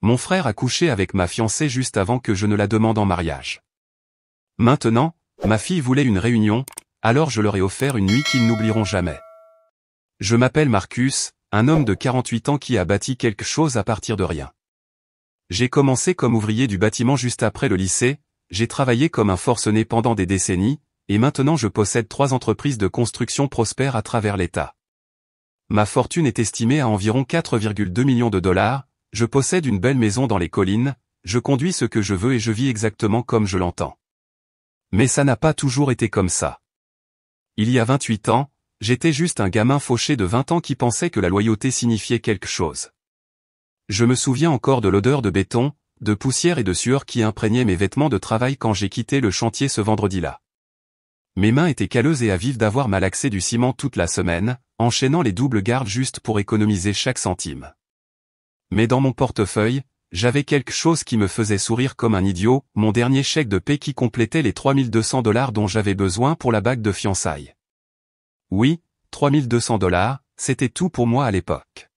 Mon frère a couché avec ma fiancée juste avant que je ne la demande en mariage. Maintenant, ma fille voulait une réunion, alors je leur ai offert une nuit qu'ils n'oublieront jamais. Je m'appelle Marcus, un homme de 48 ans qui a bâti quelque chose à partir de rien. J'ai commencé comme ouvrier du bâtiment juste après le lycée, j'ai travaillé comme un forcené pendant des décennies, et maintenant je possède 3 entreprises de construction prospères à travers l'État. Ma fortune est estimée à environ 4,2 millions de dollars, je possède une belle maison dans les collines, je conduis ce que je veux et je vis exactement comme je l'entends. Mais ça n'a pas toujours été comme ça. Il y a 28 ans, j'étais juste un gamin fauché de 20 ans qui pensait que la loyauté signifiait quelque chose. Je me souviens encore de l'odeur de béton, de poussière et de sueur qui imprégnaient mes vêtements de travail quand j'ai quitté le chantier ce vendredi-là. Mes mains étaient calleuses et à vif d'avoir malaxé du ciment toute la semaine, enchaînant les doubles gardes juste pour économiser chaque centime. Mais dans mon portefeuille, j'avais quelque chose qui me faisait sourire comme un idiot, mon dernier chèque de paie qui complétait les 3200 $ dont j'avais besoin pour la bague de fiançailles. Oui, 3200 $, c'était tout pour moi à l'époque.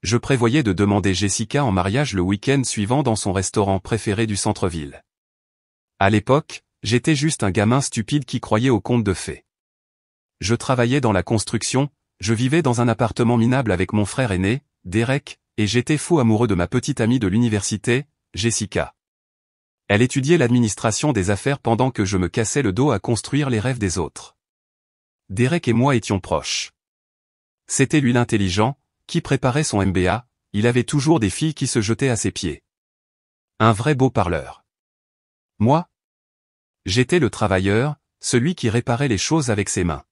Je prévoyais de demander Jessica en mariage le week-end suivant dans son restaurant préféré du centre-ville. À l'époque, j'étais juste un gamin stupide qui croyait aux contes de fées. Je travaillais dans la construction, je vivais dans un appartement minable avec mon frère aîné, Derek, et j'étais fou amoureux de ma petite amie de l'université, Jessica. Elle étudiait l'administration des affaires pendant que je me cassais le dos à construire les rêves des autres. Derek et moi étions proches. C'était lui l'intelligent, qui préparait son MBA, il avait toujours des filles qui se jetaient à ses pieds. Un vrai beau parleur. Moi? J'étais le travailleur, celui qui réparait les choses avec ses mains.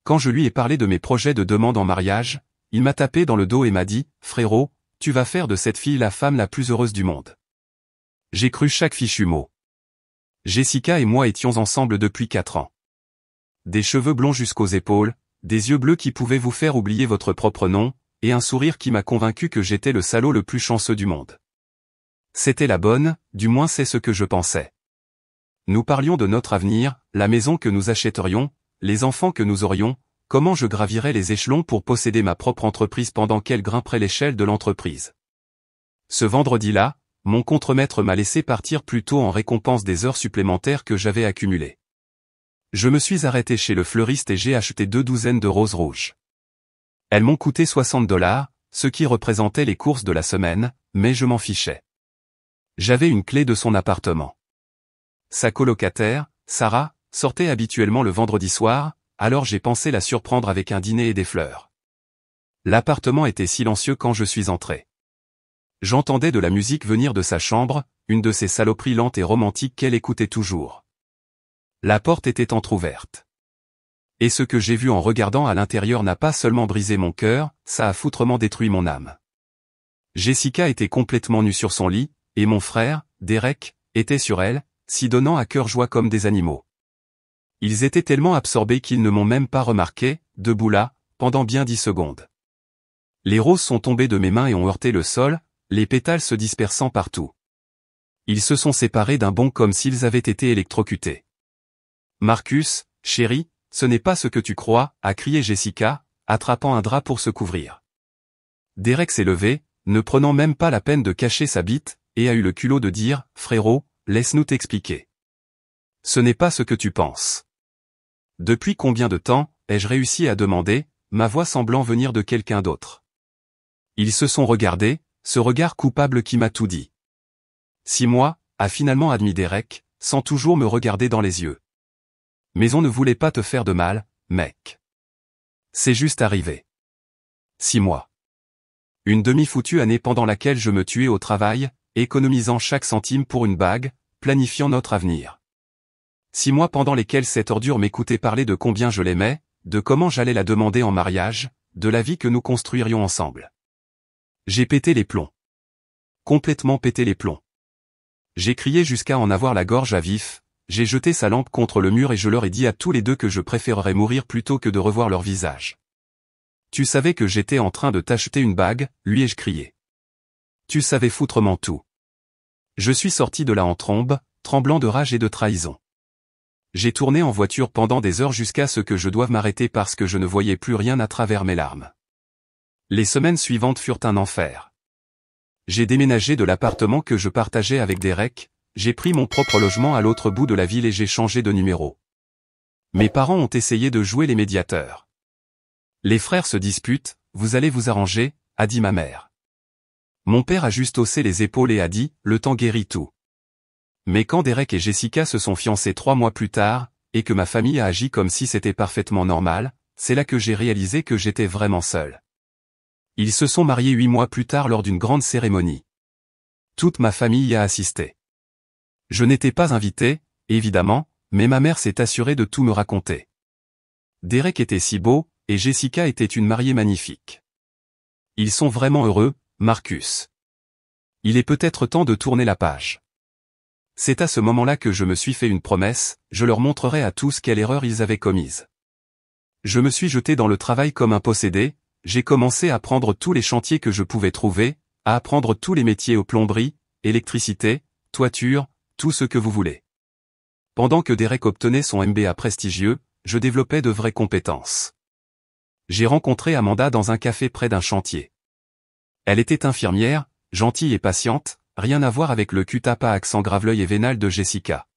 Quand je lui ai parlé de mes projets de demande en mariage, il m'a tapé dans le dos et m'a dit, « Frérot, tu vas faire de cette fille la femme la plus heureuse du monde. » J'ai cru chaque fichu mot. Jessica et moi étions ensemble depuis 4 ans. Des cheveux blonds jusqu'aux épaules, des yeux bleus qui pouvaient vous faire oublier votre propre nom, et un sourire qui m'a convaincu que j'étais le salaud le plus chanceux du monde. C'était la bonne, du moins c'est ce que je pensais. Nous parlions de notre avenir, la maison que nous achèterions, les enfants que nous aurions, comment je gravirais les échelons pour posséder ma propre entreprise pendant qu'elle grimperait l'échelle de l'entreprise. Ce vendredi-là, mon contremaître m'a laissé partir plus tôt en récompense des heures supplémentaires que j'avais accumulées. Je me suis arrêté chez le fleuriste et j'ai acheté 2 douzaines de roses rouges. Elles m'ont coûté 60 $, ce qui représentait les courses de la semaine, mais je m'en fichais. J'avais une clé de son appartement. Sa colocataire, Sarah, sortait habituellement le vendredi soir, alors j'ai pensé la surprendre avec un dîner et des fleurs. L'appartement était silencieux quand je suis entré. J'entendais de la musique venir de sa chambre, une de ces saloperies lentes et romantiques qu'elle écoutait toujours. La porte était entr'ouverte. Et ce que j'ai vu en regardant à l'intérieur n'a pas seulement brisé mon cœur, ça a foutrement détruit mon âme. Jessica était complètement nue sur son lit, et mon frère, Derek, était sur elle, s'y donnant à cœur joie comme des animaux. Ils étaient tellement absorbés qu'ils ne m'ont même pas remarqué, debout là, pendant bien 10 secondes. Les roses sont tombées de mes mains et ont heurté le sol, les pétales se dispersant partout. Ils se sont séparés d'un bond comme s'ils avaient été électrocutés. « Marcus, chéri, ce n'est pas ce que tu crois, » a crié Jessica, attrapant un drap pour se couvrir. Derek s'est levé, ne prenant même pas la peine de cacher sa bite, et a eu le culot de dire, « Frérot, laisse-nous t'expliquer. Ce n'est pas ce que tu penses. » Depuis combien de temps ai-je réussi à demander, ma voix semblant venir de quelqu'un d'autre. Ils se sont regardés, ce regard coupable qui m'a tout dit. 6 mois, a finalement admis Derek, sans toujours me regarder dans les yeux. Mais on ne voulait pas te faire de mal, mec. C'est juste arrivé. 6 mois. Une demi-foutue année pendant laquelle je me tuais au travail, économisant chaque centime pour une bague, planifiant notre avenir. 6 mois pendant lesquels cette ordure m'écoutait parler de combien je l'aimais, de comment j'allais la demander en mariage, de la vie que nous construirions ensemble. J'ai pété les plombs. Complètement pété les plombs. J'ai crié jusqu'à en avoir la gorge à vif, j'ai jeté sa lampe contre le mur et je leur ai dit à tous les deux que je préférerais mourir plutôt que de revoir leur visage. Tu savais que j'étais en train de t'acheter une bague, lui ai-je crié. Tu savais foutrement tout. Je suis sorti de là en trombe, tremblant de rage et de trahison. J'ai tourné en voiture pendant des heures jusqu'à ce que je doive m'arrêter parce que je ne voyais plus rien à travers mes larmes. Les semaines suivantes furent un enfer. J'ai déménagé de l'appartement que je partageais avec Derek, j'ai pris mon propre logement à l'autre bout de la ville et j'ai changé de numéro. Mes parents ont essayé de jouer les médiateurs. Les frères se disputent, vous allez vous arranger, a dit ma mère. Mon père a juste haussé les épaules et a dit, le temps guérit tout. Mais quand Derek et Jessica se sont fiancés 3 mois plus tard, et que ma famille a agi comme si c'était parfaitement normal, c'est là que j'ai réalisé que j'étais vraiment seul. Ils se sont mariés 8 mois plus tard lors d'une grande cérémonie. Toute ma famille y a assisté. Je n'étais pas invité, évidemment, mais ma mère s'est assurée de tout me raconter. Derek était si beau, et Jessica était une mariée magnifique. Ils sont vraiment heureux, Marcus. Il est peut-être temps de tourner la page. C'est à ce moment-là que je me suis fait une promesse, je leur montrerai à tous quelle erreur ils avaient commise. Je me suis jeté dans le travail comme un possédé, j'ai commencé à prendre tous les chantiers que je pouvais trouver, à apprendre tous les métiers aux plomberies, électricité, toiture, tout ce que vous voulez. Pendant que Derek obtenait son MBA prestigieux, je développais de vraies compétences. J'ai rencontré Amanda dans un café près d'un chantier. Elle était infirmière, gentille et patiente, rien à voir avec le cul-tape à accent graveleuil et vénal de Jessica.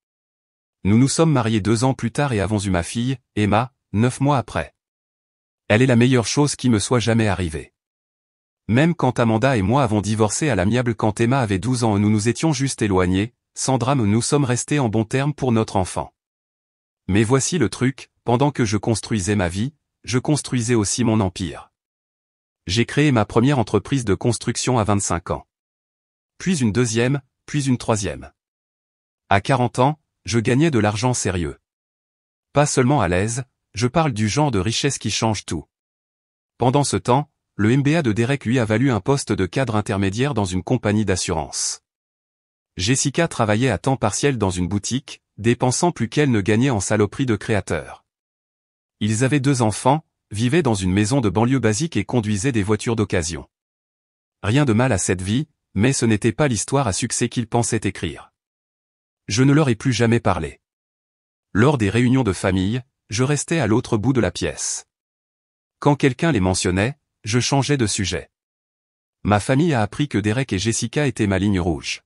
Nous nous sommes mariés 2 ans plus tard et avons eu ma fille, Emma, 9 mois après. Elle est la meilleure chose qui me soit jamais arrivée. Même quand Amanda et moi avons divorcé à l'amiable quand Emma avait 12 ans et nous nous étions juste éloignés, sans drame nous sommes restés en bons termes pour notre enfant. Mais voici le truc, pendant que je construisais ma vie, je construisais aussi mon empire. J'ai créé ma première entreprise de construction à 25 ans. Puis une deuxième, puis une troisième. À 40 ans, je gagnais de l'argent sérieux. Pas seulement à l'aise, je parle du genre de richesse qui change tout. Pendant ce temps, le MBA de Derek lui a valu un poste de cadre intermédiaire dans une compagnie d'assurance. Jessica travaillait à temps partiel dans une boutique, dépensant plus qu'elle ne gagnait en saloperie de créateur. Ils avaient 2 enfants, vivaient dans une maison de banlieue basique et conduisaient des voitures d'occasion. Rien de mal à cette vie, mais ce n'était pas l'histoire à succès qu'ils pensaient écrire. Je ne leur ai plus jamais parlé. Lors des réunions de famille, je restais à l'autre bout de la pièce. Quand quelqu'un les mentionnait, je changeais de sujet. Ma famille a appris que Derek et Jessica étaient ma ligne rouge.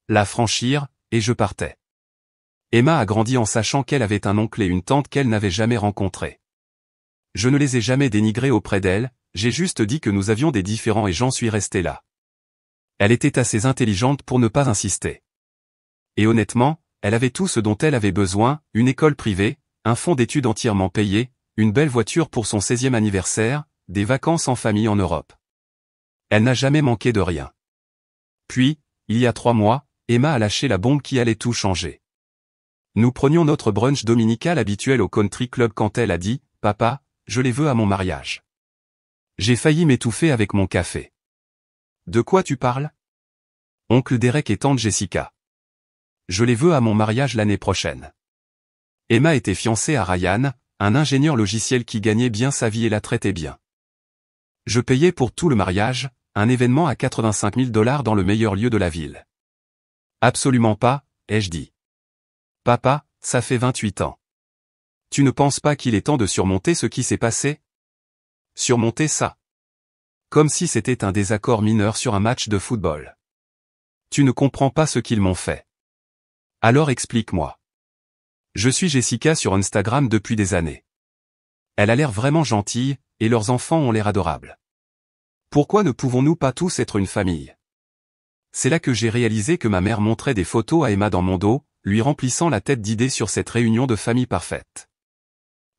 La franchir, et je partais. Emma a grandi en sachant qu'elle avait un oncle et une tante qu'elle n'avait jamais rencontrés. Je ne les ai jamais dénigrés auprès d'elle, j'ai juste dit que nous avions des différends et j'en suis resté là. Elle était assez intelligente pour ne pas insister. Et honnêtement, elle avait tout ce dont elle avait besoin, une école privée, un fonds d'études entièrement payé, une belle voiture pour son 16e anniversaire, des vacances en famille en Europe. Elle n'a jamais manqué de rien. Puis, il y a 3 mois, Emma a lâché la bombe qui allait tout changer. Nous prenions notre brunch dominical habituel au country club quand elle a dit « Papa, je les veux à mon mariage ». J'ai failli m'étouffer avec mon café. De quoi tu parles? Oncle Derek et tante Jessica. Je les veux à mon mariage l'année prochaine. Emma était fiancée à Ryan, un ingénieur logiciel qui gagnait bien sa vie et la traitait bien. Je payais pour tout le mariage, un événement à 85 000 $ dans le meilleur lieu de la ville. Absolument pas, ai-je dit. Papa, ça fait 28 ans. Tu ne penses pas qu'il est temps de surmonter ce qui s'est passé? Surmonter ça? Comme si c'était un désaccord mineur sur un match de football. Tu ne comprends pas ce qu'ils m'ont fait. Alors explique-moi. Je suis Jessica sur Instagram depuis des années. Elle a l'air vraiment gentille, et leurs enfants ont l'air adorables. Pourquoi ne pouvons-nous pas tous être une famille? C'est là que j'ai réalisé que ma mère montrait des photos à Emma dans mon dos, lui remplissant la tête d'idées sur cette réunion de famille parfaite.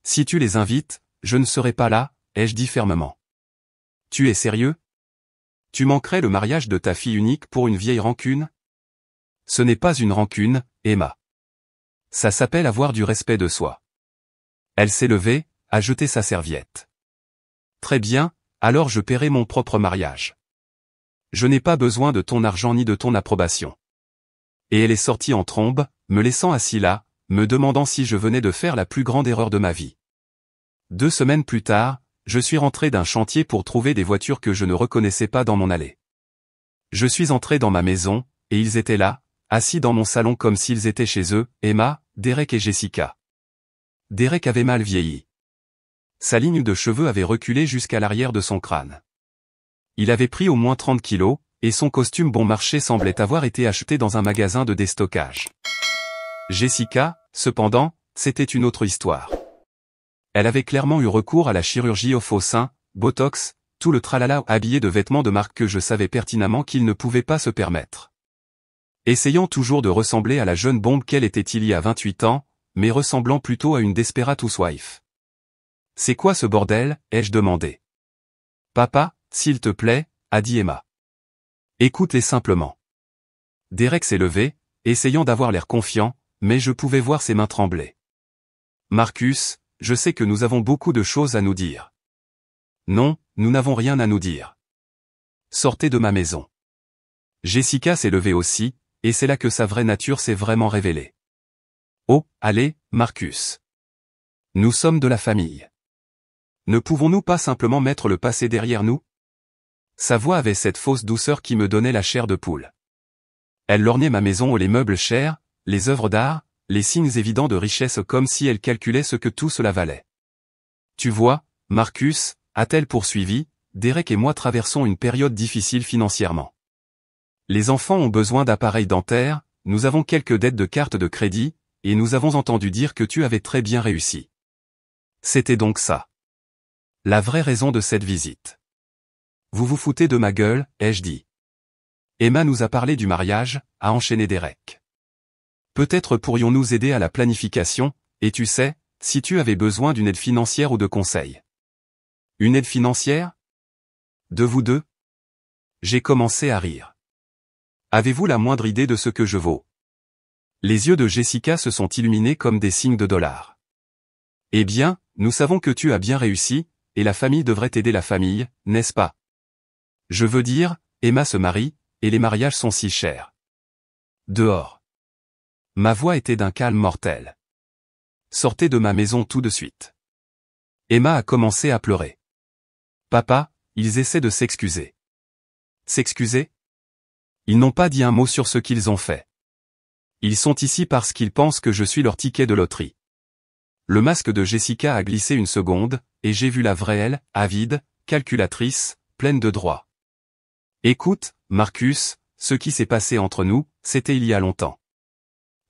Si tu les invites, je ne serai pas là, ai-je dit fermement. Tu es sérieux? Tu manquerais le mariage de ta fille unique pour une vieille rancune? Ce n'est pas une rancune, Emma. Ça s'appelle avoir du respect de soi. Elle s'est levée, a jeté sa serviette. Très bien, alors je paierai mon propre mariage. Je n'ai pas besoin de ton argent ni de ton approbation. Et elle est sortie en trombe, me laissant assis là, me demandant si je venais de faire la plus grande erreur de ma vie. 2 semaines plus tard, je suis rentré d'un chantier pour trouver des voitures que je ne reconnaissais pas dans mon allée. Je suis entré dans ma maison, et ils étaient là, assis dans mon salon comme s'ils étaient chez eux, Emma, Derek et Jessica. Derek avait mal vieilli. Sa ligne de cheveux avait reculé jusqu'à l'arrière de son crâne. Il avait pris au moins 30 kilos, et son costume bon marché semblait avoir été acheté dans un magasin de déstockage. Jessica, cependant, c'était une autre histoire. Elle avait clairement eu recours à la chirurgie au faux sein, Botox, tout le tralala habillé de vêtements de marque que je savais pertinemment qu'il ne pouvait pas se permettre. Essayant toujours de ressembler à la jeune bombe qu'elle était il y a 28 ans, mais ressemblant plutôt à une desperate housewife. « C'est quoi ce bordel ?» ai-je demandé. « Papa, s'il te plaît, » a dit Emma. « Écoute-les simplement. » Derek s'est levé, essayant d'avoir l'air confiant, mais je pouvais voir ses mains trembler. « Marcus, je sais que nous avons beaucoup de choses à nous dire. » « Non, nous n'avons rien à nous dire. Sortez de ma maison. » Jessica s'est levée aussi, et c'est là que sa vraie nature s'est vraiment révélée. « Oh, allez, Marcus. Nous sommes de la famille. Ne pouvons-nous pas simplement mettre le passé derrière nous ?» Sa voix avait cette fausse douceur qui me donnait la chair de poule. Elle lorgnait ma maison où les meubles chers, les œuvres d'art, les signes évidents de richesse comme si elle calculait ce que tout cela valait. « Tu vois, Marcus, » a-t-elle poursuivi, Derek et moi traversons une période difficile financièrement. Les enfants ont besoin d'appareils dentaires, nous avons quelques dettes de cartes de crédit, et nous avons entendu dire que tu avais très bien réussi. C'était donc ça. La vraie raison de cette visite. Vous vous foutez de ma gueule, ai-je dit. Emma nous a parlé du mariage, a enchaîné Derek. Peut-être pourrions-nous aider à la planification, et tu sais, si tu avais besoin d'une aide financière ou de conseils. Une aide financière? De vous deux? J'ai commencé à rire. Avez-vous la moindre idée de ce que je vaux? Les yeux de Jessica se sont illuminés comme des signes de dollars. Eh bien, nous savons que tu as bien réussi, et la famille devrait aider la famille, n'est-ce pas? Je veux dire, Emma se marie, et les mariages sont si chers. Dehors. Ma voix était d'un calme mortel. Sortez de ma maison tout de suite. Emma a commencé à pleurer. Papa, ils essaient de s'excuser. S'excuser? Ils n'ont pas dit un mot sur ce qu'ils ont fait. Ils sont ici parce qu'ils pensent que je suis leur ticket de loterie. Le masque de Jessica a glissé une seconde, et j'ai vu la vraie elle, avide, calculatrice, pleine de droits. Écoute, Marcus, ce qui s'est passé entre nous, c'était il y a longtemps.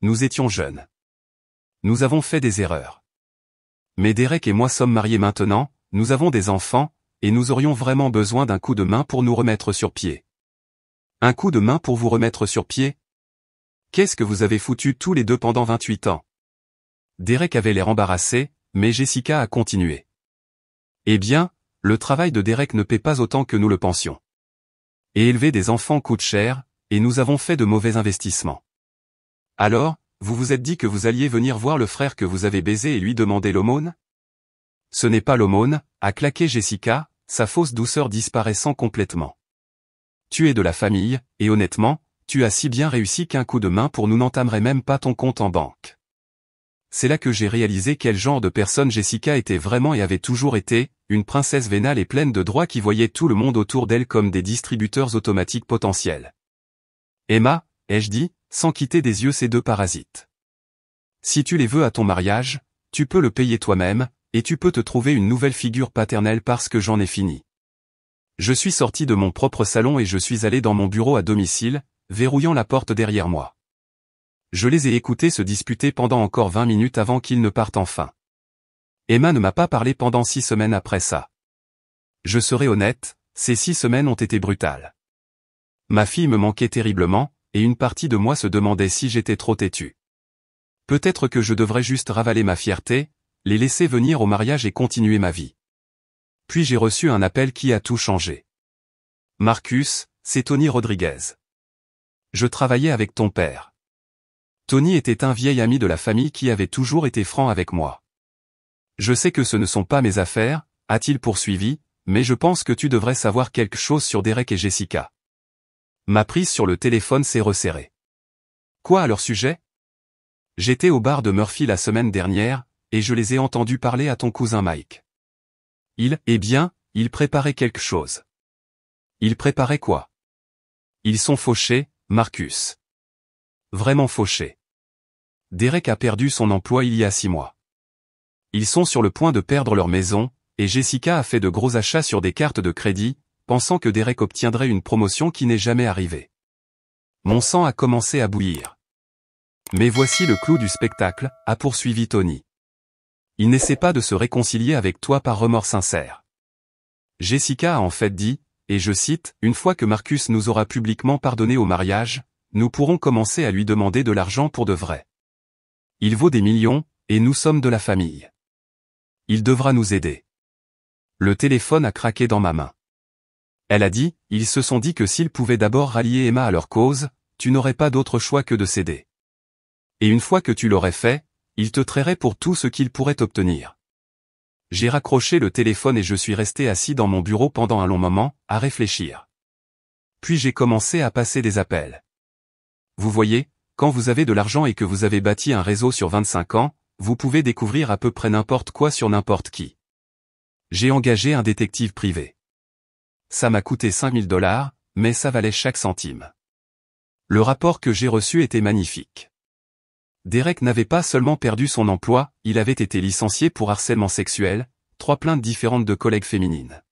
Nous étions jeunes. Nous avons fait des erreurs. Mais Derek et moi sommes mariés maintenant, nous avons des enfants, et nous aurions vraiment besoin d'un coup de main pour nous remettre sur pied. Un coup de main pour vous remettre sur pied? Qu'est-ce que vous avez foutu tous les deux pendant 28 ans? Derek avait l'air embarrassé, mais Jessica a continué. Eh bien, le travail de Derek ne paie pas autant que nous le pensions. Et élever des enfants coûte cher, et nous avons fait de mauvais investissements. Alors, vous vous êtes dit que vous alliez venir voir le frère que vous avez baisé et lui demander l'aumône? Ce n'est pas l'aumône, a claqué Jessica, sa fausse douceur disparaissant complètement. Tu es de la famille, et honnêtement, tu as si bien réussi qu'un coup de main pour nous n'entamerait même pas ton compte en banque. C'est là que j'ai réalisé quel genre de personne Jessica était vraiment et avait toujours été, une princesse vénale et pleine de droits qui voyait tout le monde autour d'elle comme des distributeurs automatiques potentiels. Emma, ai-je dit, sans quitter des yeux ces deux parasites. Si tu les veux à ton mariage, tu peux le payer toi-même, et tu peux te trouver une nouvelle figure paternelle parce que j'en ai fini. Je suis sorti de mon propre salon et je suis allé dans mon bureau à domicile, verrouillant la porte derrière moi. Je les ai écoutés se disputer pendant encore 20 minutes avant qu'ils ne partent enfin. Emma ne m'a pas parlé pendant 6 semaines après ça. Je serai honnête, ces 6 semaines ont été brutales. Ma fille me manquait terriblement, et une partie de moi se demandait si j'étais trop têtu. Peut-être que je devrais juste ravaler ma fierté, les laisser venir au mariage et continuer ma vie. Puis j'ai reçu un appel qui a tout changé. Marcus, c'est Tony Rodriguez. Je travaillais avec ton père. Tony était un vieil ami de la famille qui avait toujours été franc avec moi. Je sais que ce ne sont pas mes affaires, a-t-il poursuivi, mais je pense que tu devrais savoir quelque chose sur Derek et Jessica. Ma prise sur le téléphone s'est resserrée. Quoi à leur sujet? J'étais au bar de Murphy la semaine dernière, et je les ai entendus parler à ton cousin Mike. Il préparait quelque chose. Il préparait quoi? Ils sont fauchés, Marcus. Vraiment fauchés. Derek a perdu son emploi il y a 6 mois. Ils sont sur le point de perdre leur maison, et Jessica a fait de gros achats sur des cartes de crédit, pensant que Derek obtiendrait une promotion qui n'est jamais arrivée. Mon sang a commencé à bouillir. Mais voici le clou du spectacle, a poursuivi Tony. Il n'essaie pas de se réconcilier avec toi par remords sincères. Jessica a en fait dit, et je cite, « Une fois que Marcus nous aura publiquement pardonné au mariage, nous pourrons commencer à lui demander de l'argent pour de vrai. Il vaut des millions, et nous sommes de la famille. Il devra nous aider. » Le téléphone a craqué dans ma main. Elle a dit, « Ils se sont dit que s'ils pouvaient d'abord rallier Emma à leur cause, tu n'aurais pas d'autre choix que de céder. Et une fois que tu l'aurais fait, ils te traieraient pour tout ce qu'ils pourraient obtenir. » J'ai raccroché le téléphone et je suis resté assis dans mon bureau pendant un long moment, à réfléchir. Puis j'ai commencé à passer des appels. Vous voyez, quand vous avez de l'argent et que vous avez bâti un réseau sur 25 ans, vous pouvez découvrir à peu près n'importe quoi sur n'importe qui. J'ai engagé un détective privé. Ça m'a coûté $5000, mais ça valait chaque centime. Le rapport que j'ai reçu était magnifique. Derek n'avait pas seulement perdu son emploi, il avait été licencié pour harcèlement sexuel, 3 plaintes différentes de collègues féminines.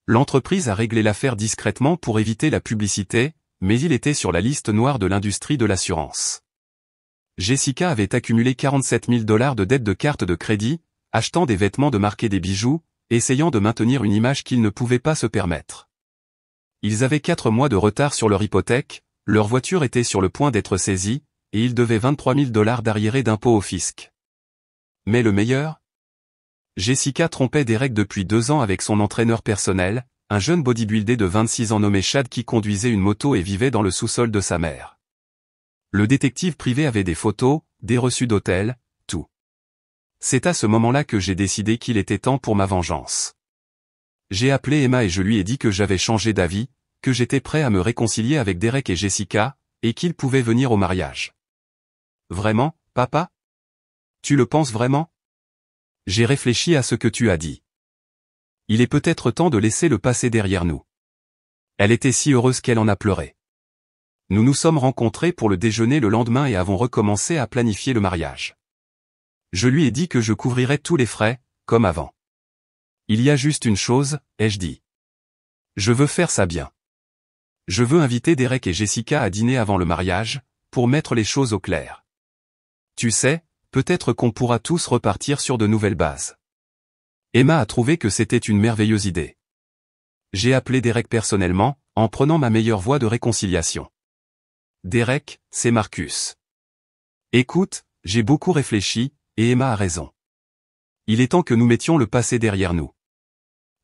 L'entreprise a réglé l'affaire discrètement pour éviter la publicité, mais il était sur la liste noire de l'industrie de l'assurance. Jessica avait accumulé $47 000 de dettes de carte de crédit, achetant des vêtements de marque et des bijoux, essayant de maintenir une image qu'ils ne pouvaient pas se permettre. Ils avaient 4 mois de retard sur leur hypothèque, leur voiture était sur le point d'être saisie, et ils devaient $23 000 d'arriérés d'impôts au fisc. Mais le meilleur ? Jessica trompait Derek depuis 2 ans avec son entraîneur personnel, un jeune bodybuildé de 26 ans nommé Chad qui conduisait une moto et vivait dans le sous-sol de sa mère. Le détective privé avait des photos, des reçus d'hôtel, tout. C'est à ce moment-là que j'ai décidé qu'il était temps pour ma vengeance. J'ai appelé Emma et je lui ai dit que j'avais changé d'avis, que j'étais prêt à me réconcilier avec Derek et Jessica, et qu'ils pouvaient venir au mariage. Vraiment, papa ? Tu le penses vraiment ? J'ai réfléchi à ce que tu as dit. Il est peut-être temps de laisser le passé derrière nous. Elle était si heureuse qu'elle en a pleuré. Nous nous sommes rencontrés pour le déjeuner le lendemain et avons recommencé à planifier le mariage. Je lui ai dit que je couvrirais tous les frais, comme avant. Il y a juste une chose, ai-je dit. Je veux faire ça bien. Je veux inviter Derek et Jessica à dîner avant le mariage, pour mettre les choses au clair. Tu sais, peut-être qu'on pourra tous repartir sur de nouvelles bases. Emma a trouvé que c'était une merveilleuse idée. J'ai appelé Derek personnellement, en prenant ma meilleure voie de réconciliation. Derek, c'est Marcus. Écoute, j'ai beaucoup réfléchi, et Emma a raison. Il est temps que nous mettions le passé derrière nous.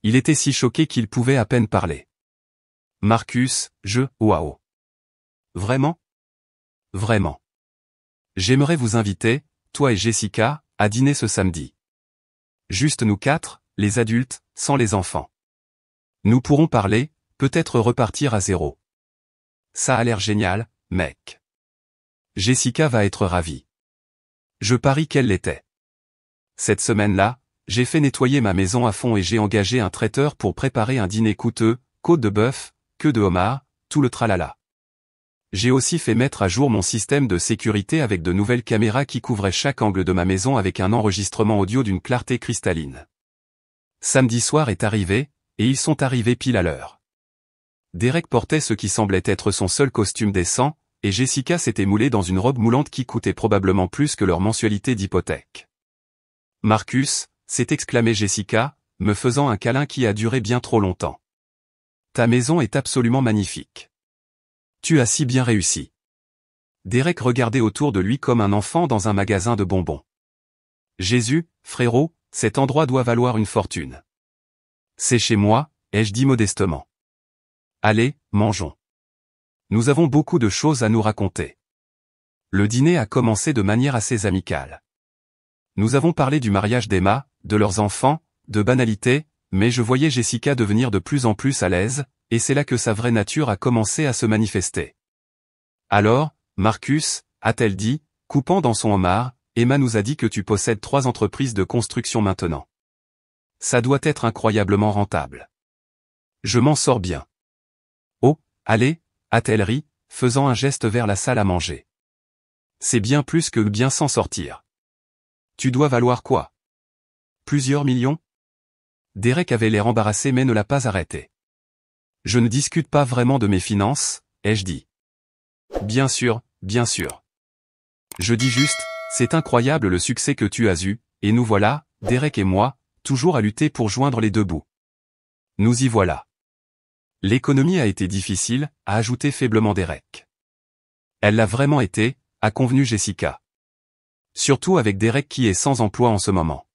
Il était si choqué qu'il pouvait à peine parler. Marcus, waouh. Vraiment ? Vraiment. J'aimerais vous inviter, toi et Jessica, à dîner ce samedi. Juste nous 4, les adultes, sans les enfants. Nous pourrons parler, peut-être repartir à zéro. Ça a l'air génial, mec. Jessica va être ravie. Je parie qu'elle l'était. Cette semaine-là, j'ai fait nettoyer ma maison à fond et j'ai engagé un traiteur pour préparer un dîner coûteux, côte de bœuf, queue de homard, tout le tralala. J'ai aussi fait mettre à jour mon système de sécurité avec de nouvelles caméras qui couvraient chaque angle de ma maison avec un enregistrement audio d'une clarté cristalline. Samedi soir est arrivé, et ils sont arrivés pile à l'heure. Derek portait ce qui semblait être son seul costume décent, et Jessica s'était moulée dans une robe moulante qui coûtait probablement plus que leur mensualité d'hypothèque. « Marcus », s'est exclamée Jessica, me faisant un câlin qui a duré bien trop longtemps. « Ta maison est absolument magnifique. Tu as si bien réussi. » Derek regardait autour de lui comme un enfant dans un magasin de bonbons. « Jésus, frérot, cet endroit doit valoir une fortune. »« C'est chez moi, » ai-je dit modestement. « Allez, mangeons. Nous avons beaucoup de choses à nous raconter. » Le dîner a commencé de manière assez amicale. Nous avons parlé du mariage d'Emma, de leurs enfants, de banalités, mais je voyais Jessica devenir de plus en plus à l'aise, et c'est là que sa vraie nature a commencé à se manifester. « Alors, Marcus, a-t-elle dit, coupant dans son homard, Emma nous a dit que tu possèdes 3 entreprises de construction maintenant. Ça doit être incroyablement rentable. Je m'en sors bien. Oh, allez, a-t-elle ri, faisant un geste vers la salle à manger. C'est bien plus que bien s'en sortir. Tu dois valoir quoi? Plusieurs millions? Derek avait l'air embarrassé mais ne l'a pas arrêté. Je ne discute pas vraiment de mes finances, ai-je dit. Bien sûr, bien sûr. Je dis juste, c'est incroyable le succès que tu as eu, et nous voilà, Derek et moi, toujours à lutter pour joindre les deux bouts. Nous y voilà. L'économie a été difficile, a ajouté faiblement Derek. Elle l'a vraiment été, a convenu Jessica. Surtout avec Derek qui est sans emploi en ce moment.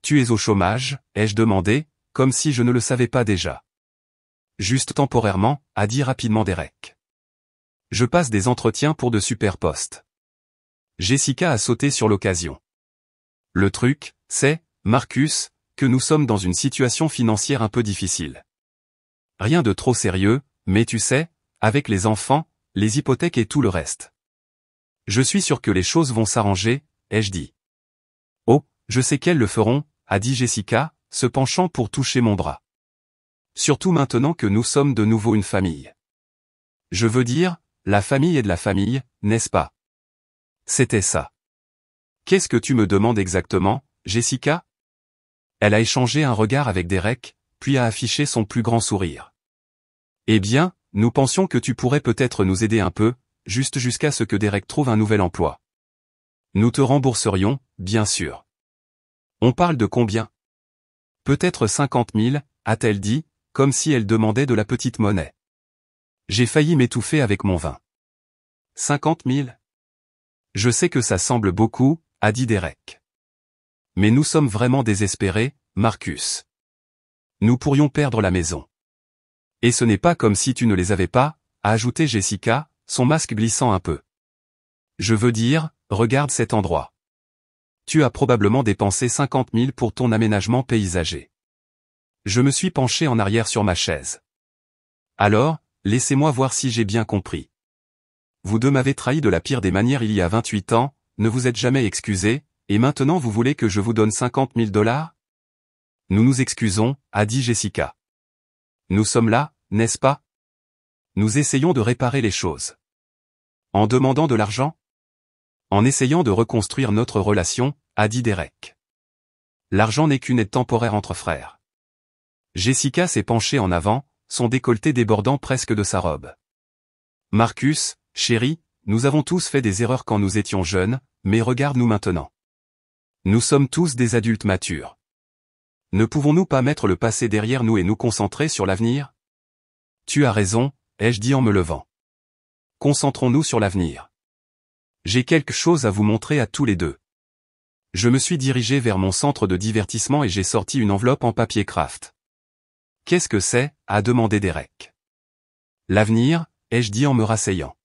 Tu es au chômage, ai-je demandé, comme si je ne le savais pas déjà. Juste temporairement, a dit rapidement Derek. Je passe des entretiens pour de super postes. Jessica a sauté sur l'occasion. Le truc, c'est, Marcus, que nous sommes dans une situation financière un peu difficile. Rien de trop sérieux, mais tu sais, avec les enfants, les hypothèques et tout le reste. Je suis sûr que les choses vont s'arranger, ai-je dit. Oh, je sais qu'elles le feront, a dit Jessica, se penchant pour toucher mon bras. Surtout maintenant que nous sommes de nouveau une famille. Je veux dire, la famille est de la famille, n'est-ce pas? C'était ça. Qu'est-ce que tu me demandes exactement, Jessica? Elle a échangé un regard avec Derek, puis a affiché son plus grand sourire. Eh bien, nous pensions que tu pourrais peut-être nous aider un peu, juste jusqu'à ce que Derek trouve un nouvel emploi. Nous te rembourserions, bien sûr. On parle de combien? Peut-être 50 000, a-t-elle dit, comme si elle demandait de la petite monnaie. J'ai failli m'étouffer avec mon vin. 50 000? Je sais que ça semble beaucoup, a dit Derek. Mais nous sommes vraiment désespérés, Marcus. Nous pourrions perdre la maison. Et ce n'est pas comme si tu ne les avais pas, a ajouté Jessica, son masque glissant un peu. Je veux dire, regarde cet endroit. Tu as probablement dépensé 50 000 pour ton aménagement paysager. Je me suis penché en arrière sur ma chaise. Alors, laissez-moi voir si j'ai bien compris. Vous deux m'avez trahi de la pire des manières il y a 28 ans, ne vous êtes jamais excusés, et maintenant vous voulez que je vous donne 50 000 $? Nous nous excusons, a dit Jessica. Nous sommes là, n'est-ce pas? Nous essayons de réparer les choses. En demandant de l'argent? En essayant de reconstruire notre relation, a dit Derek. L'argent n'est qu'une aide temporaire entre frères. Jessica s'est penchée en avant, son décolleté débordant presque de sa robe. Marcus, chéri, nous avons tous fait des erreurs quand nous étions jeunes, mais regarde-nous maintenant. Nous sommes tous des adultes matures. Ne pouvons-nous pas mettre le passé derrière nous et nous concentrer sur l'avenir? Tu as raison, ai-je dit en me levant. Concentrons-nous sur l'avenir. J'ai quelque chose à vous montrer à tous les deux. Je me suis dirigé vers mon centre de divertissement et j'ai sorti une enveloppe en papier craft. Qu'est-ce que c'est? A demandé Derek. L'avenir, ai-je dit en me rasseyant.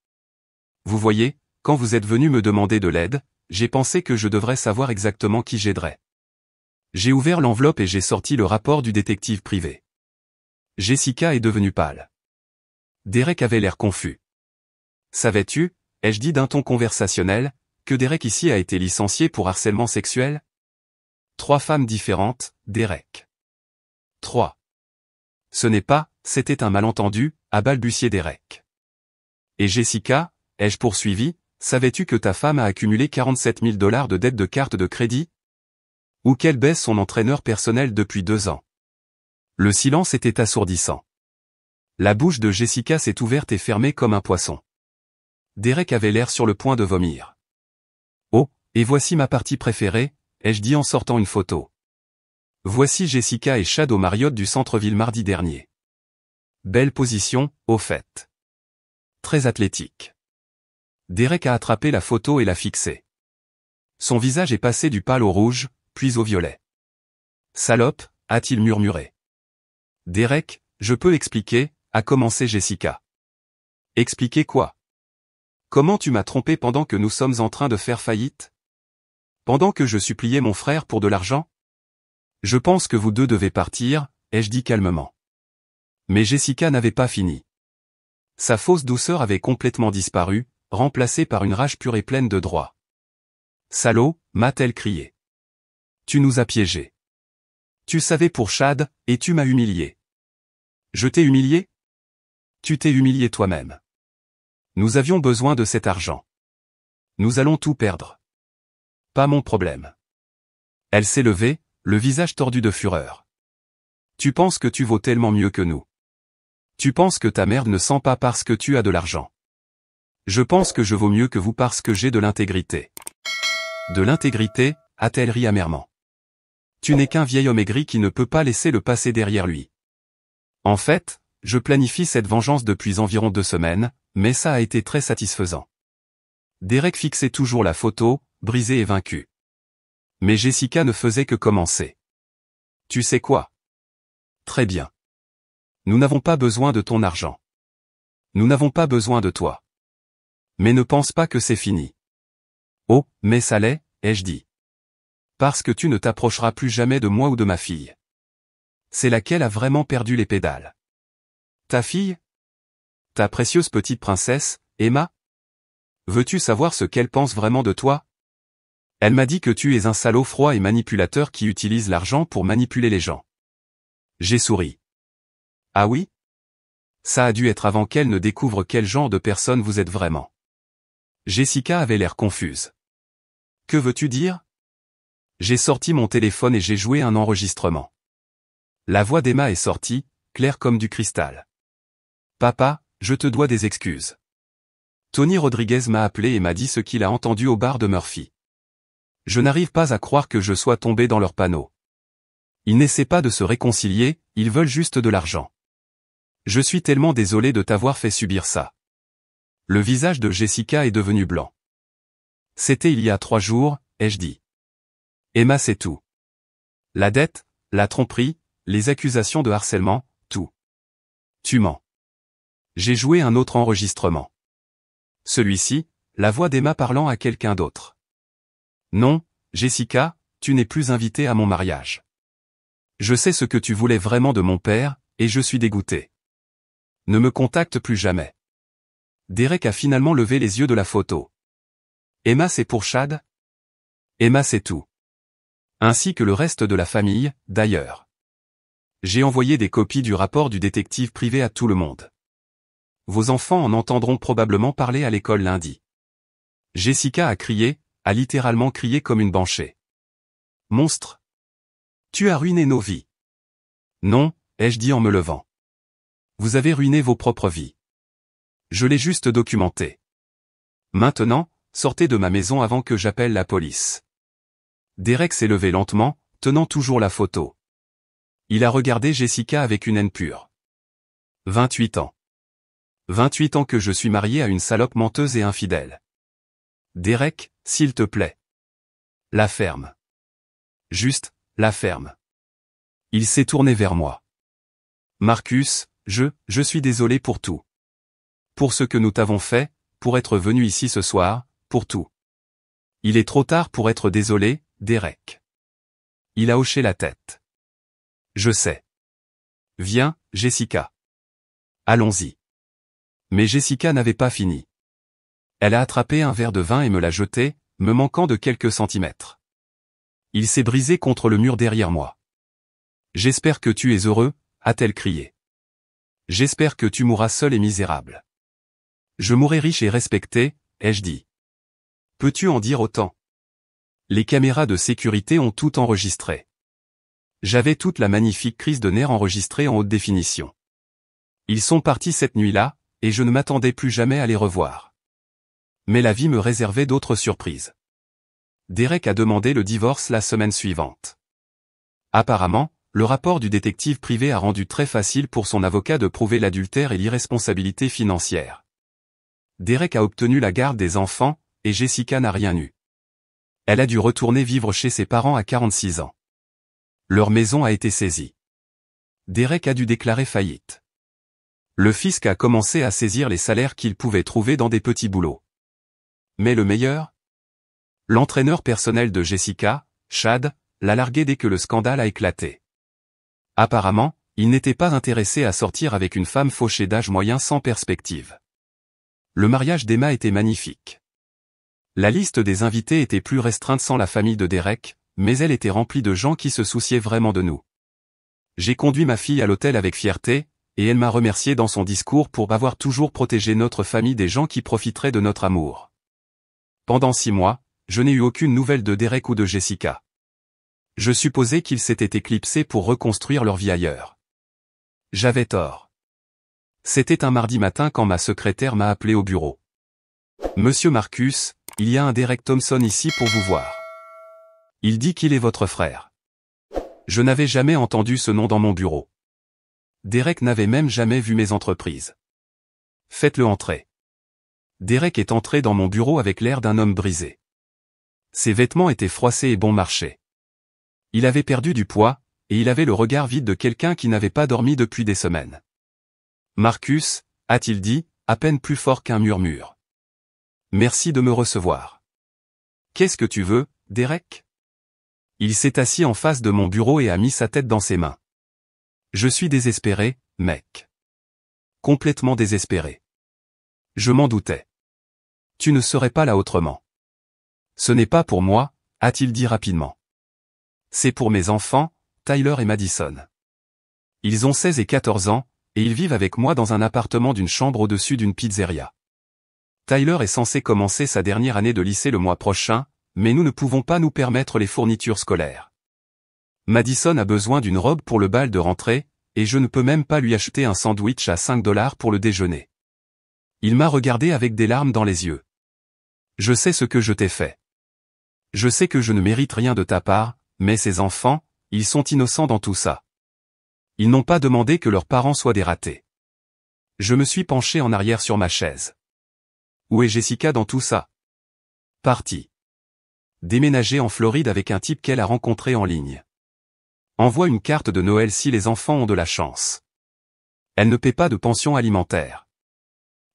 Vous voyez, quand vous êtes venu me demander de l'aide, j'ai pensé que je devrais savoir exactement qui j'aiderais. J'ai ouvert l'enveloppe et j'ai sorti le rapport du détective privé. Jessica est devenue pâle. Derek avait l'air confus. Savais-tu, ai-je dit d'un ton conversationnel, que Derek ici a été licencié pour harcèlement sexuel? 3 femmes différentes, Derek. 3. Ce n'est pas, c'était un malentendu, a balbutié Derek. Et Jessica, ai-je poursuivi, savais-tu que ta femme a accumulé 47 000 $ de dettes de carte de crédit? Ou qu'elle baisse son entraîneur personnel depuis 2 ans? Le silence était assourdissant. La bouche de Jessica s'est ouverte et fermée comme un poisson. Derek avait l'air sur le point de vomir. Oh, et voici ma partie préférée, ai-je dit en sortant une photo. Voici Jessica et Chad au Marriott du centre-ville mardi dernier. Belle position, au fait. Très athlétique. Derek a attrapé la photo et l'a fixée. Son visage est passé du pâle au rouge, puis au violet. Salope, a-t-il murmuré. Derek, je peux expliquer, a commencé Jessica. Expliquer quoi? Comment tu m'as trompé pendant que nous sommes en train de faire faillite? Pendant que je suppliais mon frère pour de l'argent? Je pense que vous deux devez partir, ai-je dit calmement. Mais Jessica n'avait pas fini. Sa fausse douceur avait complètement disparu, remplacée par une rage pure et pleine de droit. Salaud, m'a-t-elle crié. Tu nous as piégés. Tu savais pour Chad, et tu m'as humilié. Je t'ai humilié? Tu t'es humilié toi-même. Nous avions besoin de cet argent. Nous allons tout perdre. Pas mon problème. Elle s'est levée, le visage tordu de fureur. Tu penses que tu vaux tellement mieux que nous. Tu penses que ta merde ne sent pas parce que tu as de l'argent. Je pense que je vaux mieux que vous parce que j'ai de l'intégrité. De l'intégrité, a-t-elle ri amèrement. Tu n'es qu'un vieil homme aigri qui ne peut pas laisser le passé derrière lui. En fait, je planifie cette vengeance depuis environ 2 semaines, mais ça a été très satisfaisant. Derek fixait toujours la photo, brisé et vaincu. Mais Jessica ne faisait que commencer. Tu sais quoi? Très bien. Nous n'avons pas besoin de ton argent. Nous n'avons pas besoin de toi. Mais ne pense pas que c'est fini. Oh, mais ça l'est, ai-je dit. Parce que tu ne t'approcheras plus jamais de moi ou de ma fille. C'est laquelle a vraiment perdu les pédales. Ta fille? Ta précieuse petite princesse, Emma? Veux-tu savoir ce qu'elle pense vraiment de toi? Elle m'a dit que tu es un salaud froid et manipulateur qui utilise l'argent pour manipuler les gens. J'ai souri. Ah oui? Ça a dû être avant qu'elle ne découvre quel genre de personne vous êtes vraiment. Jessica avait l'air confuse. Que veux-tu dire? J'ai sorti mon téléphone et j'ai joué un enregistrement. La voix d'Emma est sortie, claire comme du cristal. Papa, je te dois des excuses. Tony Rodriguez m'a appelé et m'a dit ce qu'il a entendu au bar de Murphy. Je n'arrive pas à croire que je sois tombé dans leur panneau. Ils n'essaient pas de se réconcilier, ils veulent juste de l'argent. Je suis tellement désolé de t'avoir fait subir ça. Le visage de Jessica est devenu blanc. C'était il y a 3 jours, ai-je dit. Emma, c'est tout. La dette, la tromperie, les accusations de harcèlement, tout. Tu mens. J'ai joué un autre enregistrement. Celui-ci, la voix d'Emma parlant à quelqu'un d'autre. Non, Jessica, tu n'es plus invitée à mon mariage. Je sais ce que tu voulais vraiment de mon père, et je suis dégoûté. Ne me contacte plus jamais. Derek a finalement levé les yeux de la photo. Emma, c'est pour Chad? Emma, c'est tout. Ainsi que le reste de la famille, d'ailleurs. J'ai envoyé des copies du rapport du détective privé à tout le monde. Vos enfants en entendront probablement parler à l'école lundi. Jessica a crié, a littéralement crié comme une banshee. Monstre! Tu as ruiné nos vies. Non, ai-je dit en me levant. Vous avez ruiné vos propres vies. Je l'ai juste documenté. Maintenant, sortez de ma maison avant que j'appelle la police. Derek s'est levé lentement, tenant toujours la photo. Il a regardé Jessica avec une haine pure. 28 ans. 28 ans que je suis marié à une salope menteuse et infidèle. Derek, s'il te plaît. La ferme. Juste, la ferme. Il s'est tourné vers moi. Marcus, je suis désolé pour tout. Pour ce que nous t'avons fait, pour être venu ici ce soir, pour tout. Il est trop tard pour être désolé, Derek. Il a hoché la tête. Je sais. Viens, Jessica. Allons-y. Mais Jessica n'avait pas fini. Elle a attrapé un verre de vin et me l'a jeté, me manquant de quelques centimètres. Il s'est brisé contre le mur derrière moi. J'espère que tu es heureux, a-t-elle crié. J'espère que tu mourras seul et misérable. Je mourrai riche et respecté, ai-je dit. Peux-tu en dire autant? Les caméras de sécurité ont tout enregistré. J'avais toute la magnifique crise de nerfs enregistrée en haute définition. Ils sont partis cette nuit-là, et je ne m'attendais plus jamais à les revoir. Mais la vie me réservait d'autres surprises. Derek a demandé le divorce la semaine suivante. Apparemment, le rapport du détective privé a rendu très facile pour son avocat de prouver l'adultère et l'irresponsabilité financière. Derek a obtenu la garde des enfants, et Jessica n'a rien eu. Elle a dû retourner vivre chez ses parents à 46 ans. Leur maison a été saisie. Derek a dû déclarer faillite. Le fisc a commencé à saisir les salaires qu'il pouvait trouver dans des petits boulots. Mais le meilleur? L'entraîneur personnel de Jessica, Chad, l'a largué dès que le scandale a éclaté. Apparemment, il n'était pas intéressé à sortir avec une femme fauchée d'âge moyen sans perspective. Le mariage d'Emma était magnifique. La liste des invités était plus restreinte sans la famille de Derek, mais elle était remplie de gens qui se souciaient vraiment de nous. J'ai conduit ma fille à l'hôtel avec fierté, et elle m'a remercié dans son discours pour avoir toujours protégé notre famille des gens qui profiteraient de notre amour. Pendant 6 mois, je n'ai eu aucune nouvelle de Derek ou de Jessica. Je supposais qu'ils s'étaient éclipsés pour reconstruire leur vie ailleurs. J'avais tort. C'était un mardi matin quand ma secrétaire m'a appelé au bureau. Monsieur Marcus, il y a un Derek Thompson ici pour vous voir. Il dit qu'il est votre frère. Je n'avais jamais entendu ce nom dans mon bureau. Derek n'avait même jamais vu mes entreprises. Faites-le entrer. Derek est entré dans mon bureau avec l'air d'un homme brisé. Ses vêtements étaient froissés et bon marché. Il avait perdu du poids, et il avait le regard vide de quelqu'un qui n'avait pas dormi depuis des semaines. Marcus, a-t-il dit, à peine plus fort qu'un murmure. Merci de me recevoir. Qu'est-ce que tu veux, Derek? Il s'est assis en face de mon bureau et a mis sa tête dans ses mains. Je suis désespéré, mec. Complètement désespéré. Je m'en doutais. Tu ne serais pas là autrement. Ce n'est pas pour moi, a-t-il dit rapidement. C'est pour mes enfants, Tyler et Madison. Ils ont 16 et 14 ans, et ils vivent avec moi dans un appartement d'une chambre au-dessus d'une pizzeria. Tyler est censé commencer sa dernière année de lycée le mois prochain, mais nous ne pouvons pas nous permettre les fournitures scolaires. Madison a besoin d'une robe pour le bal de rentrée, et je ne peux même pas lui acheter un sandwich à 5 $ pour le déjeuner. Il m'a regardé avec des larmes dans les yeux. Je sais ce que je t'ai fait. Je sais que je ne mérite rien de ta part, mais ces enfants, ils sont innocents dans tout ça. Ils n'ont pas demandé que leurs parents soient des ratés. Je me suis penché en arrière sur ma chaise. Où est Jessica dans tout ça? Partie. Déménager en Floride avec un type qu'elle a rencontré en ligne. Envoie une carte de Noël si les enfants ont de la chance. Elle ne paie pas de pension alimentaire.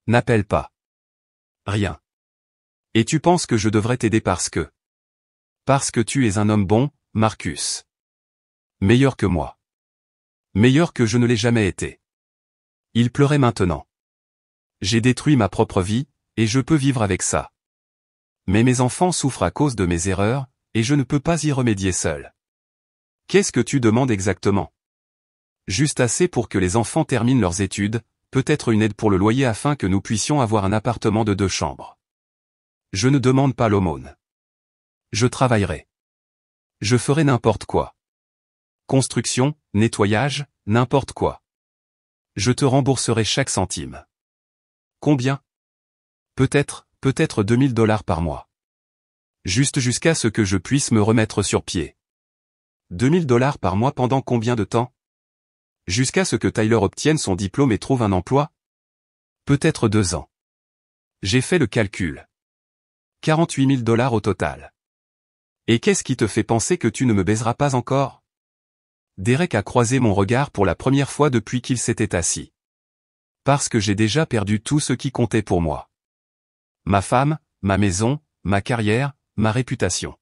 N'appelle pas. Rien. Et tu penses que je devrais t'aider parce que tu es un homme bon, Marcus. Meilleur que moi. Meilleur que je ne l'ai jamais été. Il pleurait maintenant. J'ai détruit ma propre vie, et je peux vivre avec ça. Mais mes enfants souffrent à cause de mes erreurs, et je ne peux pas y remédier seul. Qu'est-ce que tu demandes exactement? Juste assez pour que les enfants terminent leurs études, peut-être une aide pour le loyer afin que nous puissions avoir un appartement de 2 chambres. Je ne demande pas l'aumône. Je travaillerai. Je ferai n'importe quoi. Construction, nettoyage, n'importe quoi. Je te rembourserai chaque centime. Combien? Peut-être 2000 $ par mois. Juste jusqu'à ce que je puisse me remettre sur pied. 2000 $ par mois pendant combien de temps? Jusqu'à ce que Tyler obtienne son diplôme et trouve un emploi? Peut-être 2 ans. J'ai fait le calcul. 48 000 $ au total. Et qu'est-ce qui te fait penser que tu ne me baiseras pas encore? Derek a croisé mon regard pour la première fois depuis qu'il s'était assis. Parce que j'ai déjà perdu tout ce qui comptait pour moi. Ma femme, ma maison, ma carrière, ma réputation.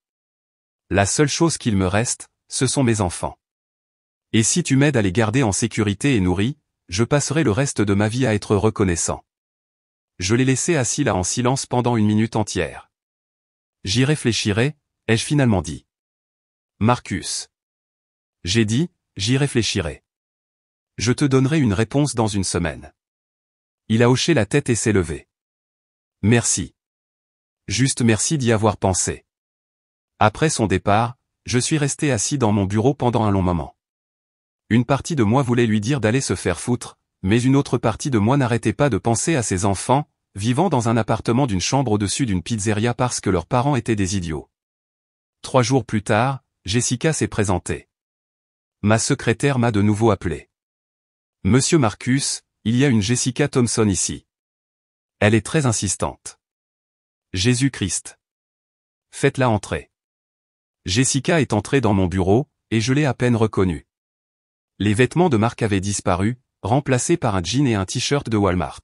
La seule chose qu'il me reste, ce sont mes enfants. Et si tu m'aides à les garder en sécurité et nourris, je passerai le reste de ma vie à être reconnaissant. Je l'ai laissé assis là en silence pendant 1 minute entière. J'y réfléchirai, ai-je finalement dit. Marcus. J'ai dit, j'y réfléchirai. Je te donnerai une réponse dans 1 semaine. Il a hoché la tête et s'est levé. Merci. Juste merci d'y avoir pensé. Après son départ, je suis resté assis dans mon bureau pendant un long moment. Une partie de moi voulait lui dire d'aller se faire foutre, mais une autre partie de moi n'arrêtait pas de penser à ses enfants, vivant dans un appartement d'une chambre au-dessus d'une pizzeria parce que leurs parents étaient des idiots. 3 jours plus tard, Jessica s'est présentée. Ma secrétaire m'a de nouveau appelé. Monsieur Marcus, il y a une Jessica Thompson ici. Elle est très insistante. Jésus-Christ. Faites-la entrer. Jessica est entrée dans mon bureau, et je l'ai à peine reconnue. Les vêtements de marque avaient disparu, remplacés par un jean et un t-shirt de Walmart.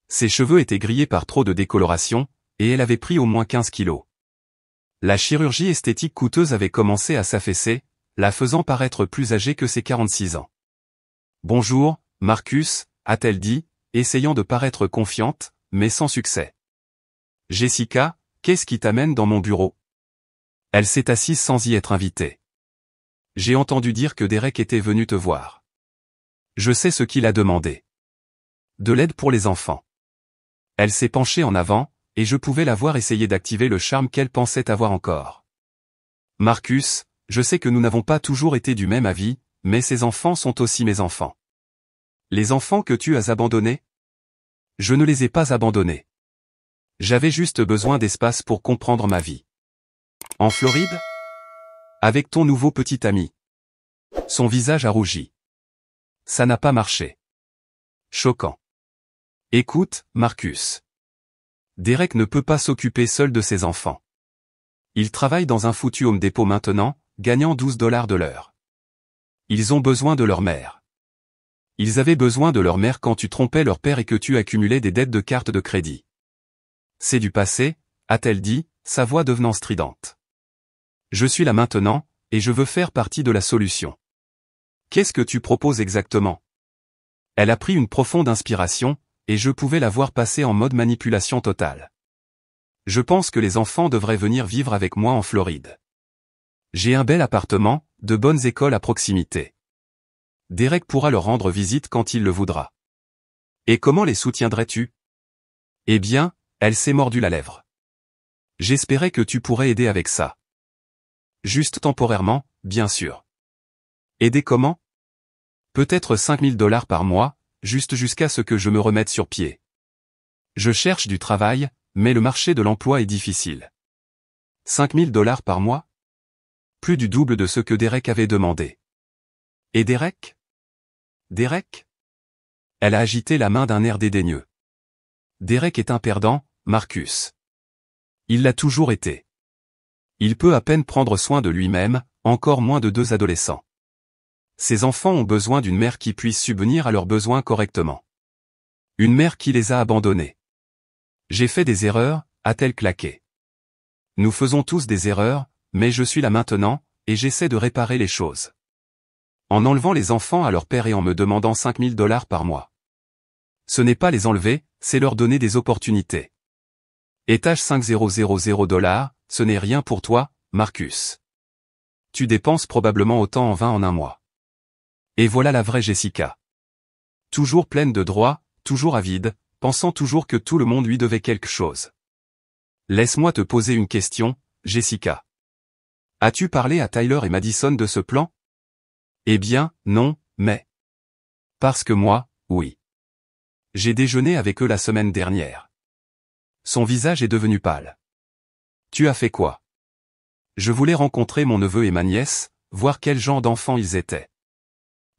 Ses cheveux étaient grillés par trop de décoloration, et elle avait pris au moins 15 kilos. La chirurgie esthétique coûteuse avait commencé à s'affaisser, la faisant paraître plus âgée que ses 46 ans. Bonjour, Marcus, a-t-elle dit, essayant de paraître confiante, mais sans succès. Jessica, qu'est-ce qui t'amène dans mon bureau? Elle s'est assise sans y être invitée. J'ai entendu dire que Derek était venu te voir. Je sais ce qu'il a demandé. De l'aide pour les enfants. Elle s'est penchée en avant, et je pouvais la voir essayer d'activer le charme qu'elle pensait avoir encore. Marcus, je sais que nous n'avons pas toujours été du même avis, mais ces enfants sont aussi mes enfants. Les enfants que tu as abandonnés? Je ne les ai pas abandonnés. J'avais juste besoin d'espace pour comprendre ma vie. En Floride? Avec ton nouveau petit ami. Son visage a rougi. Ça n'a pas marché. Choquant. Écoute, Marcus. Derek ne peut pas s'occuper seul de ses enfants. Il travaille dans un foutu Home Depot maintenant, gagnant $12 de l'heure. Ils ont besoin de leur mère. Ils avaient besoin de leur mère quand tu trompais leur père et que tu accumulais des dettes de carte de crédit. C'est du passé, a-t-elle dit, sa voix devenant stridente. Je suis là maintenant, et je veux faire partie de la solution. Qu'est-ce que tu proposes exactement? Elle a pris une profonde inspiration, et je pouvais la voir passer en mode manipulation totale. Je pense que les enfants devraient venir vivre avec moi en Floride. J'ai un bel appartement, de bonnes écoles à proximité. Derek pourra leur rendre visite quand il le voudra. Et comment les soutiendrais-tu? Eh bien, elle s'est mordu la lèvre. J'espérais que tu pourrais aider avec ça. Juste temporairement, bien sûr. Aider comment? Peut-être $5 000 par mois, juste jusqu'à ce que je me remette sur pied. Je cherche du travail, mais le marché de l'emploi est difficile. $5 000 par mois? Plus du double de ce que Derek avait demandé. Et Derek? Derek? Elle a agité la main d'un air dédaigneux. Derek est un perdant, Marcus. Il l'a toujours été. Il peut à peine prendre soin de lui-même, encore moins de 2 adolescents. Ses enfants ont besoin d'une mère qui puisse subvenir à leurs besoins correctement. Une mère qui les a abandonnés. J'ai fait des erreurs, a-t-elle claqué. Nous faisons tous des erreurs, mais je suis là maintenant, et j'essaie de réparer les choses. En enlevant les enfants à leur père et en me demandant $5 000 par mois. Ce n'est pas les enlever, c'est leur donner des opportunités. Étage $5,000, ce n'est rien pour toi, Marcus. Tu dépenses probablement autant en vin en un mois. Et voilà la vraie Jessica. Toujours pleine de droits, toujours avide, pensant toujours que tout le monde lui devait quelque chose. Laisse-moi te poser une question, Jessica. As-tu parlé à Tyler et Madison de ce plan? Eh bien, non, mais... Parce que moi, oui. J'ai déjeuné avec eux la semaine dernière. Son visage est devenu pâle. Tu as fait quoi? Je voulais rencontrer mon neveu et ma nièce, voir quel genre d'enfants ils étaient.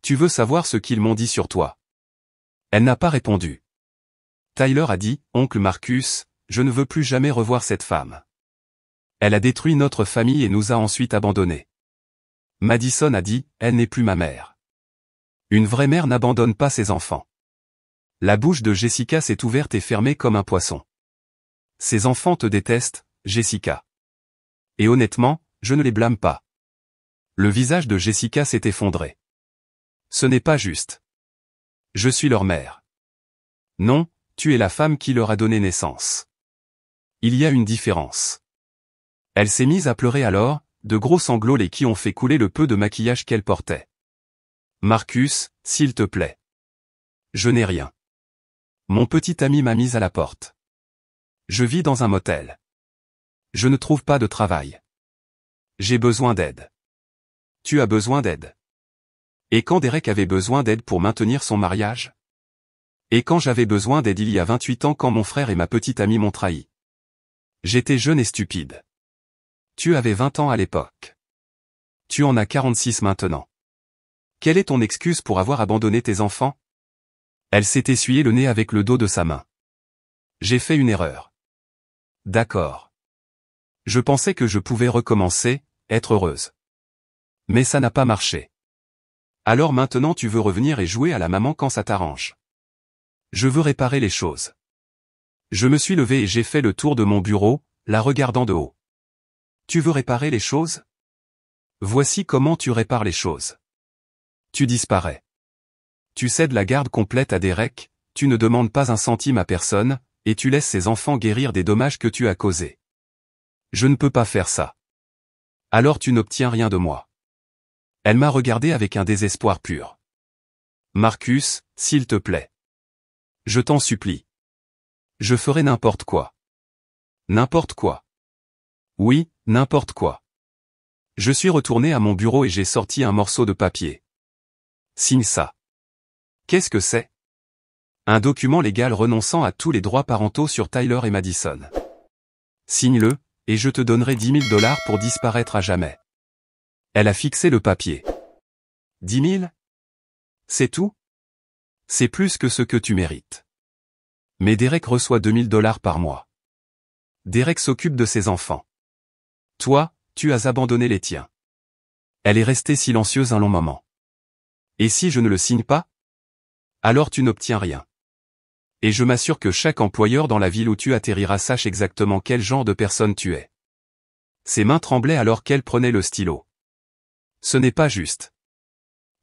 Tu veux savoir ce qu'ils m'ont dit sur toi? Elle n'a pas répondu. Tyler a dit, oncle Marcus, je ne veux plus jamais revoir cette femme. Elle a détruit notre famille et nous a ensuite abandonnés. Madison a dit, elle n'est plus ma mère. Une vraie mère n'abandonne pas ses enfants. La bouche de Jessica s'est ouverte et fermée comme un poisson. Ses enfants te détestent, Jessica. Et honnêtement, je ne les blâme pas. Le visage de Jessica s'est effondré. Ce n'est pas juste. Je suis leur mère. Non, tu es la femme qui leur a donné naissance. Il y a une différence. Elle s'est mise à pleurer alors, de gros sanglots les qui ont fait couler le peu de maquillage qu'elle portait. Marcus, s'il te plaît. Je n'ai rien. Mon petit ami m'a mise à la porte. Je vis dans un motel. Je ne trouve pas de travail. J'ai besoin d'aide. Tu as besoin d'aide. Et quand Derek avait besoin d'aide pour maintenir son mariage? Et quand j'avais besoin d'aide il y a 28 ans quand mon frère et ma petite amie m'ont trahi? J'étais jeune et stupide. Tu avais 20 ans à l'époque. Tu en as 46 maintenant. Quelle est ton excuse pour avoir abandonné tes enfants? Elle s'est essuyé le nez avec le dos de sa main. J'ai fait une erreur. D'accord. Je pensais que je pouvais recommencer, être heureuse. Mais ça n'a pas marché. Alors maintenant tu veux revenir et jouer à la maman quand ça t'arrange. Je veux réparer les choses. Je me suis levé et j'ai fait le tour de mon bureau, la regardant de haut. Tu veux réparer les choses? Voici comment tu répares les choses. Tu disparais. Tu cèdes la garde complète à Derek, tu ne demandes pas un centime à personne, et tu laisses ses enfants guérir des dommages que tu as causés. Je ne peux pas faire ça. Alors tu n'obtiens rien de moi. Elle m'a regardé avec un désespoir pur. Marcus, s'il te plaît. Je t'en supplie. Je ferai n'importe quoi. N'importe quoi. Oui, n'importe quoi. Je suis retourné à mon bureau et j'ai sorti un morceau de papier. Signe ça. Qu'est-ce que c'est? Un document légal renonçant à tous les droits parentaux sur Tyler et Madison. Signe-le, et je te donnerai 10 000 $ pour disparaître à jamais. Elle a fixé le papier. 10 000? C'est tout? C'est plus que ce que tu mérites. Mais Derek reçoit 2 000 $ par mois. Derek s'occupe de ses enfants. Toi, tu as abandonné les tiens. Elle est restée silencieuse un long moment. Et si je ne le signe pas? Alors tu n'obtiens rien. Et je m'assure que chaque employeur dans la ville où tu atterriras sache exactement quel genre de personne tu es. Ses mains tremblaient alors qu'elle prenait le stylo. Ce n'est pas juste.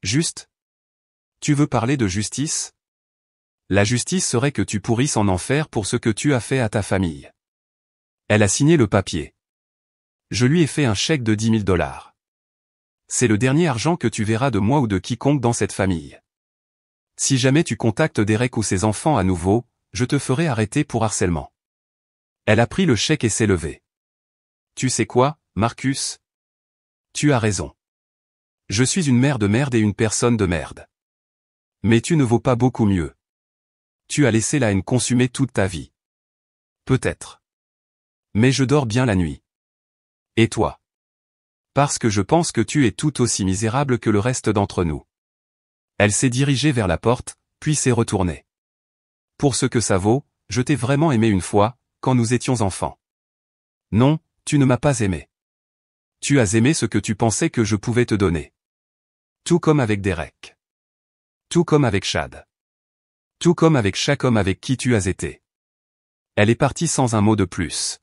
Juste? Tu veux parler de justice? La justice serait que tu pourrisses en enfer pour ce que tu as fait à ta famille. Elle a signé le papier. Je lui ai fait un chèque de 10 000 $. C'est le dernier argent que tu verras de moi ou de quiconque dans cette famille. Si jamais tu contactes Derek ou ses enfants à nouveau, je te ferai arrêter pour harcèlement. Elle a pris le chèque et s'est levée. Tu sais quoi, Marcus? Tu as raison. Je suis une mère de merde et une personne de merde. Mais tu ne vaux pas beaucoup mieux. Tu as laissé la haine consumer toute ta vie. Peut-être. Mais je dors bien la nuit. Et toi? Parce que je pense que tu es tout aussi misérable que le reste d'entre nous. Elle s'est dirigée vers la porte, puis s'est retournée. Pour ce que ça vaut, je t'ai vraiment aimé une fois, quand nous étions enfants. Non, tu ne m'as pas aimé. Tu as aimé ce que tu pensais que je pouvais te donner. Tout comme avec Derek. Tout comme avec Chad. Tout comme avec chaque homme avec qui tu as été. Elle est partie sans un mot de plus.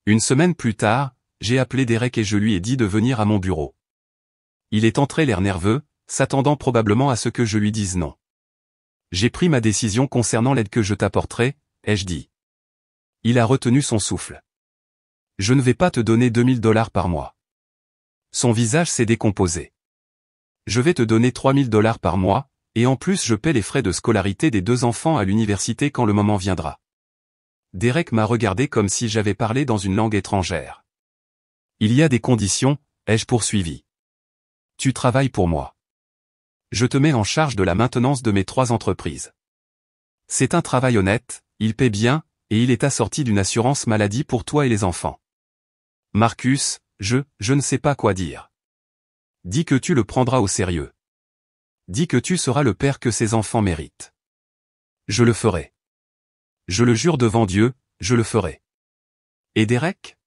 Une semaine plus tard, j'ai appelé Derek et je lui ai dit de venir à mon bureau. Il est entré l'air nerveux, s'attendant probablement à ce que je lui dise non. J'ai pris ma décision concernant l'aide que je t'apporterai, ai-je dit. Il a retenu son souffle. Je ne vais pas te donner 2 000 $ par mois. Son visage s'est décomposé. Je vais te donner 3 000 $ par mois, et en plus je paie les frais de scolarité des 2 enfants à l'université quand le moment viendra. Derek m'a regardé comme si j'avais parlé dans une langue étrangère. Il y a des conditions, ai-je poursuivi. Tu travailles pour moi. Je te mets en charge de la maintenance de mes 3 entreprises. C'est un travail honnête, il paie bien, et il est assorti d'une assurance maladie pour toi et les enfants. Marcus, je ne sais pas quoi dire. Dis que tu le prendras au sérieux. Dis que tu seras le père que ces enfants méritent. Je le ferai. Je le jure devant Dieu, je le ferai. Et Derek?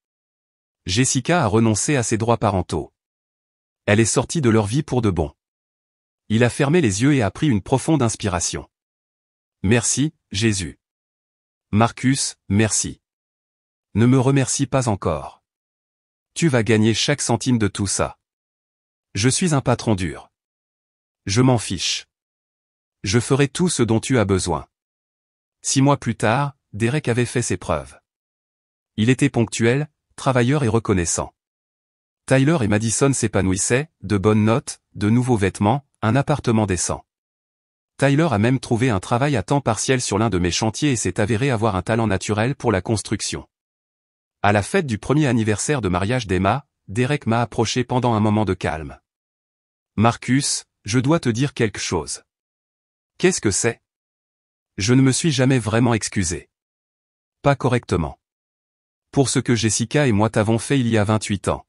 Jessica a renoncé à ses droits parentaux. Elle est sortie de leur vie pour de bon. Il a fermé les yeux et a pris une profonde inspiration. Merci, Jésus. Marcus, merci. Ne me remercie pas encore. Tu vas gagner chaque centime de tout ça. Je suis un patron dur. Je m'en fiche. Je ferai tout ce dont tu as besoin. 6 mois plus tard, Derek avait fait ses preuves. Il était ponctuel, travailleur et reconnaissant. Tyler et Madison s'épanouissaient, de bonnes notes, de nouveaux vêtements, un appartement décent. Tyler a même trouvé un travail à temps partiel sur l'un de mes chantiers et s'est avéré avoir un talent naturel pour la construction. À la fête du premier anniversaire de mariage d'Emma, Derek m'a approché pendant un moment de calme. Marcus, je dois te dire quelque chose. Qu'est-ce que c'est? Je ne me suis jamais vraiment excusé. Pas correctement. Pour ce que Jessica et moi t'avons fait il y a 28 ans.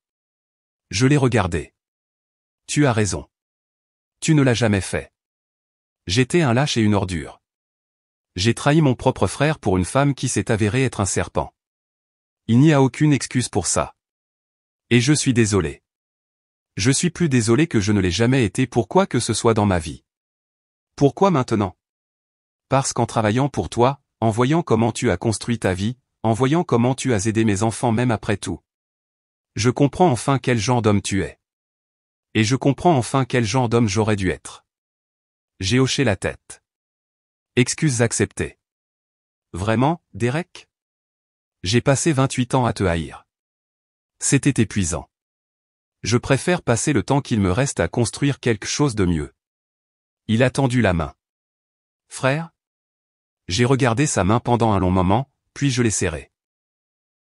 Je l'ai regardé. Tu as raison. Tu ne l'as jamais fait. J'étais un lâche et une ordure. J'ai trahi mon propre frère pour une femme qui s'est avérée être un serpent. Il n'y a aucune excuse pour ça. Et je suis désolé. Je suis plus désolé que je ne l'ai jamais été pour quoi que ce soit dans ma vie. Pourquoi maintenant? Parce qu'en travaillant pour toi, en voyant comment tu as construit ta vie, en voyant comment tu as aidé mes enfants même après tout. Je comprends enfin quel genre d'homme tu es. Et je comprends enfin quel genre d'homme j'aurais dû être. J'ai hoché la tête. Excuses acceptées. Vraiment, Derek? J'ai passé 28 ans à te haïr. C'était épuisant. Je préfère passer le temps qu'il me reste à construire quelque chose de mieux. Il a tendu la main. Frère? J'ai regardé sa main pendant un long moment, puis je l'ai serrée.